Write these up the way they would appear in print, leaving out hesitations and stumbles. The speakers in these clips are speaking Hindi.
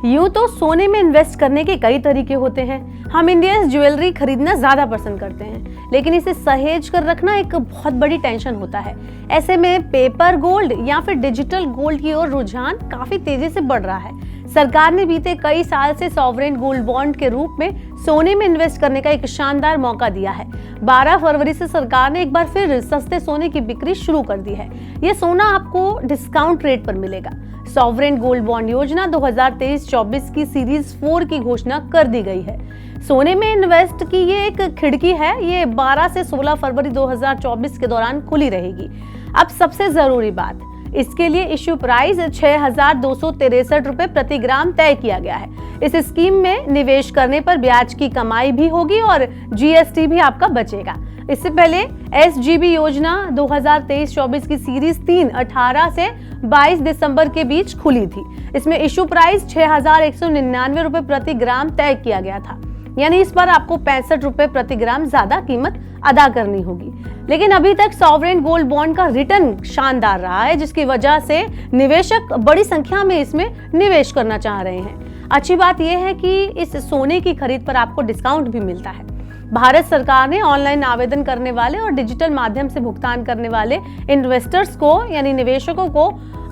यूं तो सोने में इन्वेस्ट करने के कई तरीके होते हैं। हम इंडियंस ज्वेलरी खरीदना ज्यादा पसंद करते हैं, लेकिन इसे सहेज कर रखना एक बहुत बड़ी टेंशन होता है। ऐसे में पेपर गोल्ड या फिर डिजिटल गोल्ड की ओर रुझान काफी तेजी से बढ़ रहा है। सरकार ने बीते कई साल से सॉवरेन गोल्ड बॉन्ड के रूप में सोने में इन्वेस्ट करने का एक शानदार मौका दिया है। 12 फरवरी से सरकार ने एक बार फिर सस्ते सोने की बिक्री शुरू कर दी है। ये सोना आपको डिस्काउंट रेट पर मिलेगा। सॉवरेन गोल्ड बॉन्ड योजना 2023-24 की सीरीज 4 की घोषणा कर दी गई है। सोने में इन्वेस्ट की ये एक खिड़की है। ये 12 से 16 फरवरी 2024 के दौरान खुली रहेगी। अब सबसे जरूरी बात, इसके लिए इश्यू प्राइस 6,263 रुपए प्रति ग्राम तय किया गया है। इस स्कीम में निवेश करने पर ब्याज की कमाई भी होगी और जीएसटी भी आपका बचेगा। इससे पहले एसजीबी योजना 2023-24 की सीरीज 3 18 से 22 दिसंबर के बीच खुली थी। इसमें इश्यू प्राइस 6,199 रुपए प्रति ग्राम तय किया गया था, यानी इस बार आपको 65 रुपए प्रति ग्राम ज्यादा कीमत अदा करनी होगी। लेकिन अभी तक सॉवरेन गोल्ड बॉन्ड का रिटर्न शानदार रहा है, जिसकी वजह से निवेशक बड़ी संख्या में इसमें निवेश करना चाह रहे हैं। अच्छी बात यह है कि इस सोने की खरीद पर आपको डिस्काउंट भी मिलता है। भारत सरकार ने ऑनलाइन आवेदन करने वाले और डिजिटल माध्यम से भुगतान करने वाले इन्वेस्टर्स को यानी निवेशकों को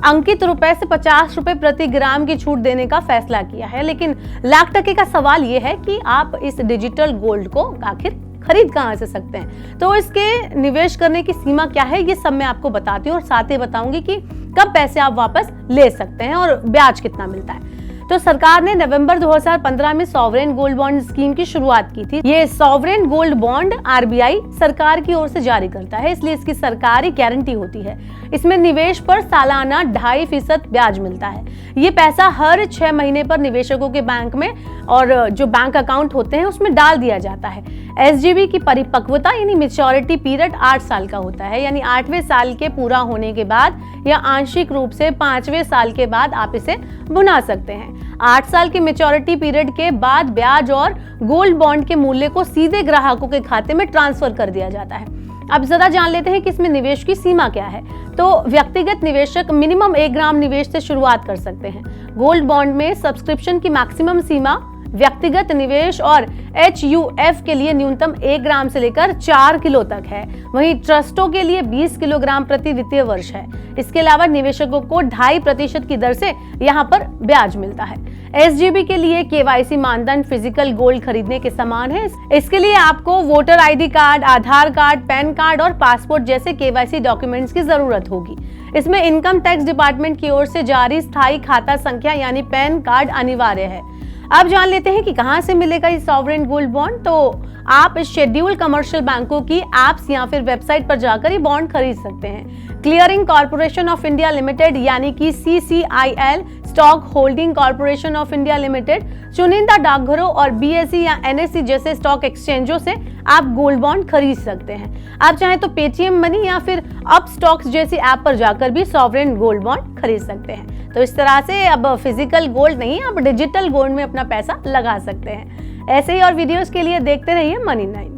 अंकित रुपए से 50 रुपए प्रति ग्राम की छूट देने का फैसला किया है। लेकिन लाख टके का सवाल ये है कि आप इस डिजिटल गोल्ड को आखिर खरीद कहां से सकते हैं। तो इसके निवेश करने की सीमा क्या है, ये सब मैं आपको बताती हूँ और साथ ही बताऊंगी कि कब पैसे आप वापस ले सकते हैं और ब्याज कितना मिलता है। तो सरकार ने नवंबर 2015 में सॉवरेन गोल्ड बॉन्ड स्कीम की शुरुआत की थी। ये सॉवरेन गोल्ड बॉन्ड आरबीआई सरकार की ओर से जारी करता है, इसलिए इसकी सरकारी गारंटी होती है। इसमें निवेश पर सालाना 2.5% ब्याज मिलता है। ये पैसा हर 6 महीने पर निवेशकों के बैंक में और जो बैंक अकाउंट होते हैं उसमें डाल दिया जाता है। एसजीबी की परिपक्वता यानी मैच्योरिटी पीरियड 8 साल का होता है, यानी 8वें साल के पूरा होने के बाद या आंशिक रूप से 5वें साल के बाद आप इसे भुना सकते हैं। 8 साल के मैच्योरिटी पीरियड के बाद ब्याज और गोल्ड बॉन्ड के मूल्य को सीधे ग्राहकों के खाते में ट्रांसफर कर दिया जाता है। अब जरा जान लेते हैं कि इसमें निवेश की सीमा क्या है। तो व्यक्तिगत निवेशक मिनिमम 1 ग्राम निवेश से शुरुआत कर सकते हैं। गोल्ड बॉन्ड में सब्सक्रिप्शन की मैक्सिमम सीमा व्यक्तिगत निवेश और HUF के लिए न्यूनतम 1 ग्राम से लेकर 4 किलो तक है। वहीं ट्रस्टों के लिए 20 किलोग्राम प्रति वित्तीय वर्ष है। इसके अलावा निवेशकों को 2.5% की दर से यहाँ पर ब्याज मिलता है। एसजीबी के लिए केवाईसी मानदंड फिजिकल गोल्ड खरीदने के समान है। इसके लिए आपको वोटर ID कार्ड, आधार कार्ड, पैन कार्ड और पासपोर्ट जैसे केवाईसी डॉक्यूमेंट्स की जरूरत होगी। इसमें इनकम टैक्स डिपार्टमेंट की ओर से जारी स्थायी खाता संख्या यानी पैन कार्ड अनिवार्य है। अब जान लेते हैं कि कहां से मिलेगा ये सॉवरेन गोल्ड बॉन्ड। तो आप शेड्यूल कमर्शियल बैंकों की एप्स या फिर वेबसाइट पर जाकर ये बॉन्ड खरीद सकते हैं। Clearing corporation of India limited यानी कि CCIL, stock holding corporation of India limited, चुनिंदा डाकघरों और BSE या NSE जैसे स्टॉक एक्सचेंजों से आप गोल्ड बॉन्ड खरीद सकते हैं। आप चाहें तो पेटीएम मनी या फिर अप स्टॉक्स जैसी ऐप पर जाकर भी सॉवरेन गोल्ड बॉन्ड खरीद सकते हैं। तो इस तरह से अब फिजिकल गोल्ड नहीं, आप डिजिटल गोल्ड में अपना पैसा लगा सकते हैं। ऐसे ही और वीडियोस के लिए देखते रहिए मनी 9।